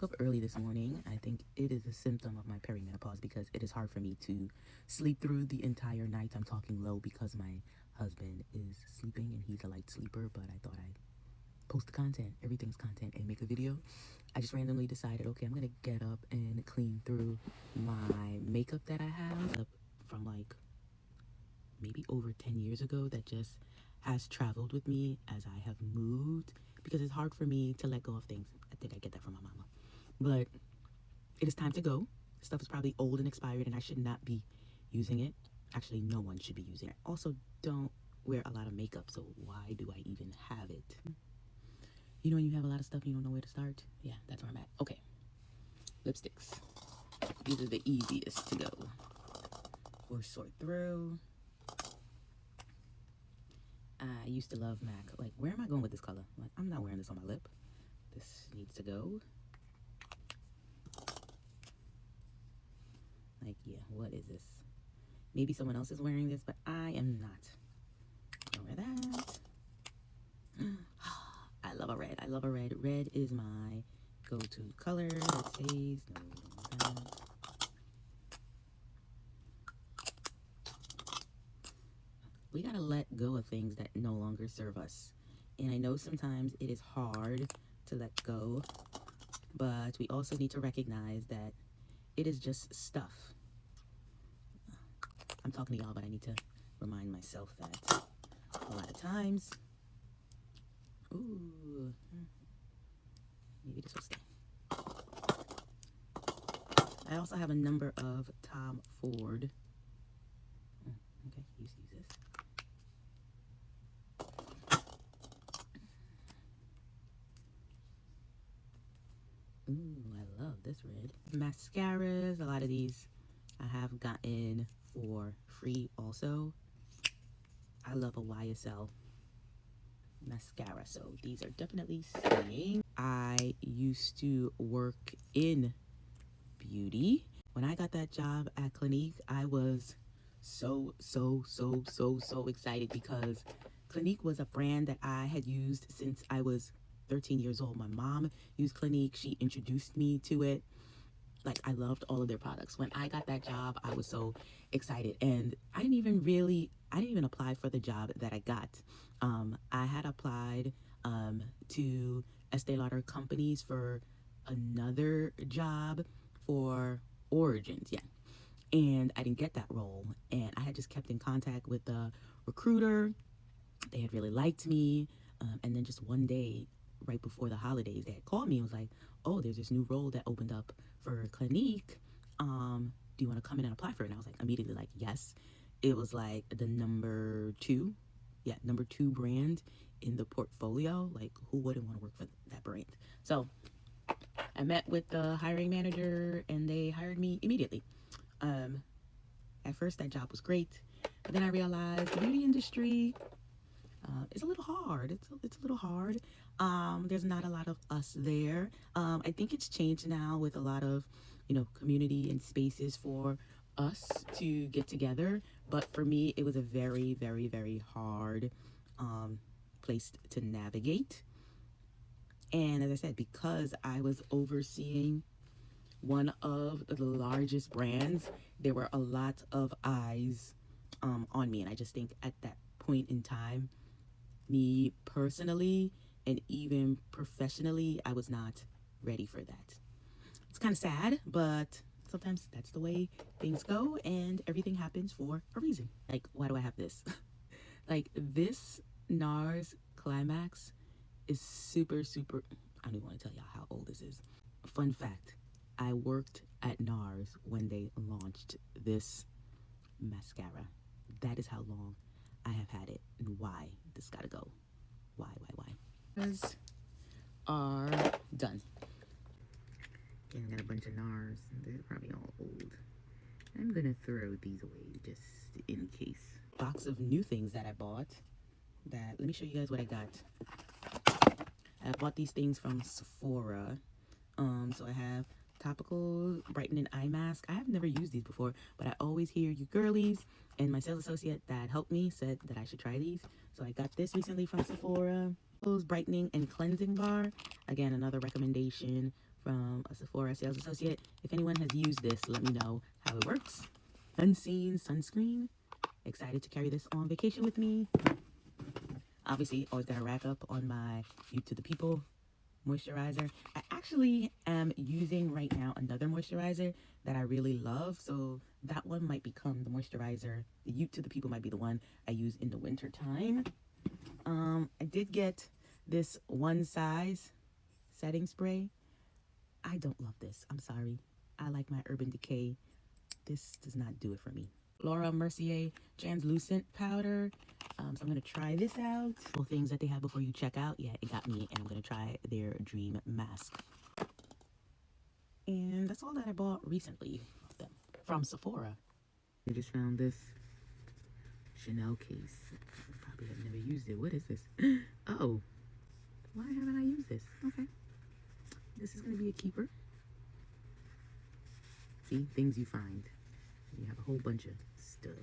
Up early this morning. I think it is a symptom of my perimenopause because it is hard for me to sleep through the entire night. I'm talking low because my husband is sleeping and he's a light sleeper, but I thought I'd post the content, everything's content, and make a video. I just randomly decided, okay, I'm gonna get up and clean through my makeup that I have from like maybe over 10 years ago that just has traveled with me as I have moved because it's hard for me to let go of things. I think I get that from my mama. But it is time to go. Stuff is probably old and expired and I should not be using it. Actually, no one should be using it. Also, don't wear a lot of makeup, so why do I even have it? You know when you have a lot of stuff and you don't know where to start? Yeah, that's where I'm at. Okay, lipsticks. These are the easiest to go or sort through. I used to love MAC. Like, where am I going with this color? Like, I'm not wearing this on my lip. This needs to go. Like, yeah, what is this? Maybe someone else is wearing this, but I am not. I'll wear that. I love a red. I love a red. Red is my go-to color. It says no. We gotta let go of things that no longer serve us. And I know sometimes it is hard to let go, but we also need to recognize that it is just stuff. I'm talking to y'all, but I need to remind myself that a lot of times, ooh, maybe this will stay. I also have a number of Tom Ford. Okay, use this. Ooh, I love this red. Mascaras, a lot of these I have gotten for free also. I love a YSL mascara, so these are definitely staying. I used to work in beauty. When I got that job at Clinique, I was so excited because Clinique was a brand that I had used since I was 13 years old. My mom used Clinique. She introduced me to it. Like, I loved all of their products. When I got that job, I was so excited. And I didn't even apply for the job that I got. I had applied to Estee Lauder companies for another job for Origins, yeah. And I didn't get that role. And I had just kept in contact with the recruiter. They had really liked me. And then just one day, right before the holidays, they had called me and was like, oh, there's this new role that opened up for Clinique. Do you want to come in and apply for it? And I was like, immediately like, yes. It was like the number two brand in the portfolio. Like, who wouldn't want to work for that brand? So I met with the hiring manager and they hired me immediately. At first, that job was great. But then I realized the beauty industry is a little hard. It's a little hard. There's not a lot of us there. I think it's changed now with a lot of, community and spaces for us to get together. But for me, it was a very hard place to navigate. And as I said, because I was overseeing one of the largest brands, there were a lot of eyes on me. And I just think at that point in time, me personally and even professionally, I was not ready for that. It's kind of sad, but sometimes that's the way things go and everything happens for a reason. Like, why do I have this? Like, this NARS Climax is super, I don't even want to tell y'all how old this is. Fun fact, I worked at NARS when they launched this mascara. That is how long I have had it and why this gotta go. Why? These are done. And I got a bunch of NARS. They're probably all old. I'm gonna throw these away just in case. Box of new things that I bought. Let me show you guys what I got. I bought these things from Sephora. So I have topical brightening eye mask. I have never used these before, but I always hear you girlies and my sales associate that helped me said that I should try these. So I got this recently from Sephora. Brightening and cleansing bar. Again, another recommendation from a Sephora sales associate. If anyone has used this, let me know how it works. Unseen sunscreen. Excited to carry this on vacation with me. Obviously, always got to rack up on my Youth to the People moisturizer. I actually am using right now another moisturizer that I really love, so that one might become the moisturizer. The Youth to the People might be the one I use in the winter time. I did get this one size setting spray. I don't love this. I'm sorry. I like my Urban Decay. This does not do it for me. Laura Mercier translucent powder. So I'm going to try this out. Couple things that they have before you check out. Yeah, it got me, and I'm going to try their Dream Mask. And that's all that I bought recently of them from Sephora. I just found this Chanel case. I probably have never used it. What is this? Oh, why haven't I used this? Okay. This is going to be a keeper. See, things you find. You have a whole bunch of stuff.